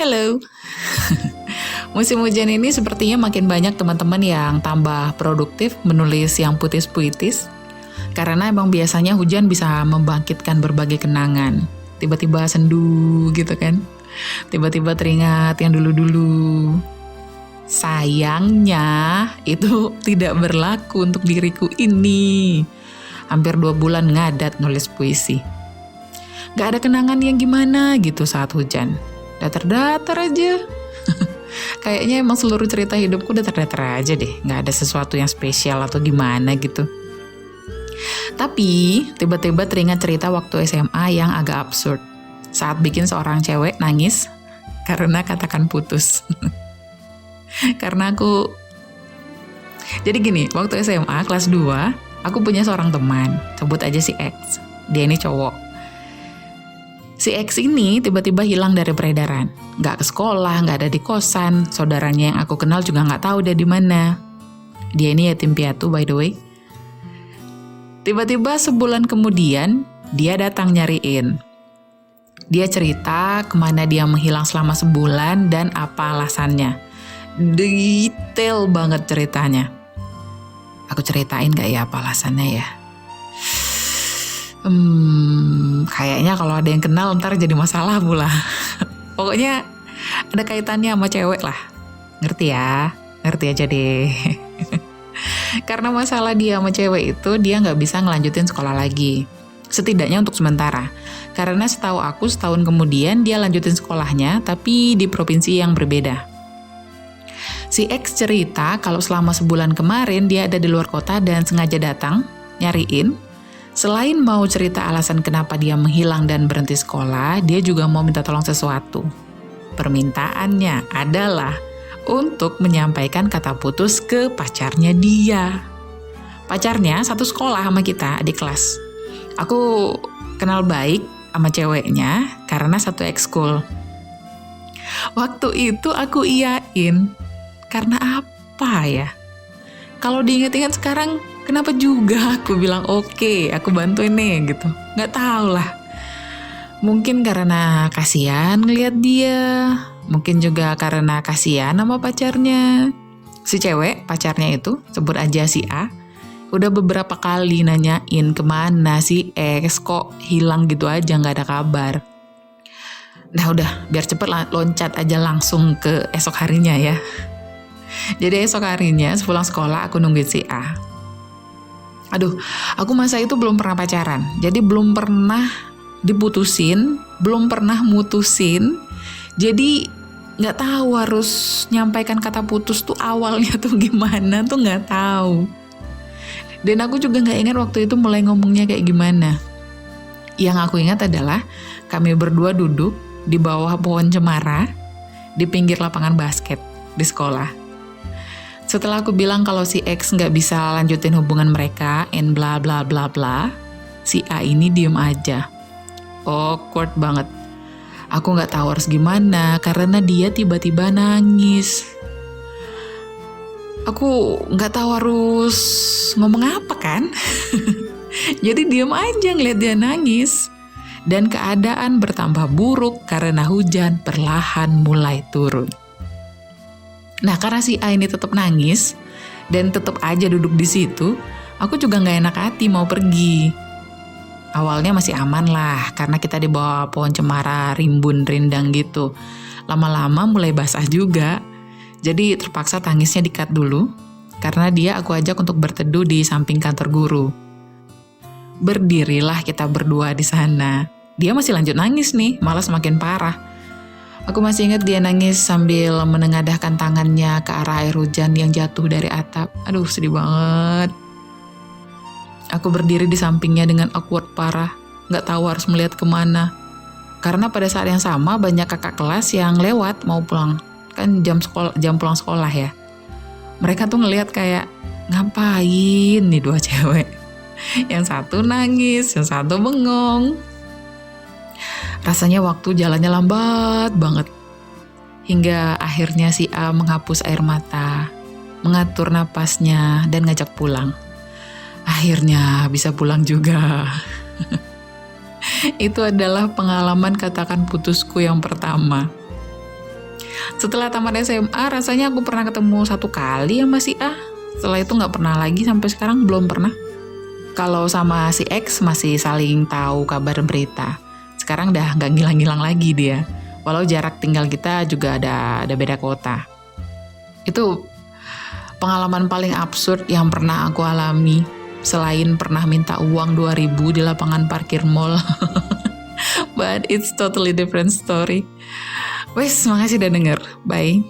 Halo. Musim hujan ini sepertinya makin banyak teman-teman yang tambah produktif menulis yang puitis-puitis. Karena emang biasanya hujan bisa membangkitkan berbagai kenangan. Tiba-tiba sendu gitu kan. Tiba-tiba teringat yang dulu-dulu. Sayangnya itu tidak berlaku untuk diriku ini. Hampir 2 bulan ngadat nulis puisi. Gak ada kenangan yang gimana gitu saat hujan. Datar-datar aja. Kayaknya emang seluruh cerita hidupku datar-datar aja deh. Gak ada sesuatu yang spesial atau gimana gitu. Tapi tiba-tiba teringat cerita waktu SMA yang agak absurd. Saat bikin seorang cewek nangis karena katakan putus. Karena aku... Jadi gini, waktu SMA kelas 2, aku punya seorang teman. Sebut aja si X. Dia ini cowok. Si X ini tiba-tiba hilang dari peredaran. Nggak ke sekolah, nggak ada di kosan. Saudaranya yang aku kenal juga nggak tahu dia di mana. Dia ini yatim piatu by the way. Tiba-tiba sebulan kemudian, dia datang nyariin. Dia cerita kemana dia menghilang selama sebulan dan apa alasannya. Detail banget ceritanya. Aku ceritain gak ya apa alasannya ya? Kayaknya kalau ada yang kenal ntar jadi masalah pula. Pokoknya ada kaitannya sama cewek lah. Ngerti ya? Ngerti aja deh. Karena masalah dia sama cewek itu, dia gak bisa ngelanjutin sekolah lagi. Setidaknya untuk sementara. Karena setahu aku setahun kemudian dia lanjutin sekolahnya, tapi di provinsi yang berbeda. Si X cerita kalau selama sebulan kemarin dia ada di luar kota dan sengaja datang, nyariin. Selain mau cerita alasan kenapa dia menghilang dan berhenti sekolah, dia juga mau minta tolong sesuatu. Permintaannya adalah untuk menyampaikan kata putus ke pacarnya dia. Pacarnya satu sekolah sama kita, adik kelas. Aku kenal baik sama ceweknya karena satu ekskul. Waktu itu aku iyain. Karena apa ya? Kalau diingat-ingat sekarang, kenapa juga aku bilang oke, aku bantuin nih gitu. Nggak tahu lah. Mungkin karena kasihan ngeliat dia. Mungkin juga karena kasihan sama pacarnya. Si cewek, pacarnya itu, sebut aja si A, udah beberapa kali nanyain kemana si X kok hilang gitu aja, nggak ada kabar. Nah udah, biar cepet loncat aja langsung ke esok harinya ya. Jadi esok harinya sepulang sekolah aku nungguin si A. Aduh, aku masa itu belum pernah pacaran. Jadi belum pernah diputusin, belum pernah mutusin. Jadi gak tahu harus nyampaikan kata putus tuh awalnya tuh gimana tuh gak tahu. Dan aku juga gak ingat waktu itu mulai ngomongnya kayak gimana. Yang aku ingat adalah kami berdua duduk di bawah pohon cemara di pinggir lapangan basket di sekolah. Setelah aku bilang kalau si X nggak bisa lanjutin hubungan mereka, and bla bla bla bla, si A ini diem aja. Awkward banget. Aku nggak tahu harus gimana karena dia tiba-tiba nangis. Aku nggak tahu harus ngomong apa kan. Jadi diem aja ngeliat dia nangis. Dan keadaan bertambah buruk karena hujan perlahan mulai turun. Nah, karena si A ini tetap nangis dan tetap aja duduk di situ, aku juga nggak enak hati mau pergi. Awalnya masih aman lah, karena kita di bawah pohon cemara, rimbun, rindang gitu. Lama-lama mulai basah juga, jadi terpaksa tangisnya di-cut dulu, karena dia aku ajak untuk berteduh di samping kantor guru. Berdirilah kita berdua di sana. Dia masih lanjut nangis nih, malah semakin parah. Aku masih ingat dia nangis sambil menengadahkan tangannya ke arah air hujan yang jatuh dari atap. Aduh, sedih banget. Aku berdiri di sampingnya dengan awkward parah. Nggak tahu harus melihat kemana. Karena pada saat yang sama banyak kakak kelas yang lewat mau pulang. Kan jam pulang sekolah ya. Mereka tuh ngelihat kayak, ngapain nih dua cewek. Yang satu nangis, yang satu bengong. Rasanya waktu jalannya lambat banget. Hingga akhirnya si A menghapus air mata, mengatur napasnya, dan ngajak pulang. Akhirnya bisa pulang juga. Itu adalah pengalaman katakan putusku yang pertama. Setelah tamat SMA, rasanya aku pernah ketemu 1 kali sama si A. Setelah itu nggak pernah lagi, sampai sekarang belum pernah. Kalau sama si X masih saling tahu kabar berita. Sekarang udah nggak ngilang-ngilang lagi dia. Walau jarak tinggal kita juga ada beda kota. Itu pengalaman paling absurd yang pernah aku alami. Selain pernah minta uang 2.000 di lapangan parkir mall. But it's totally different story. Wes, makasih udah denger. Bye.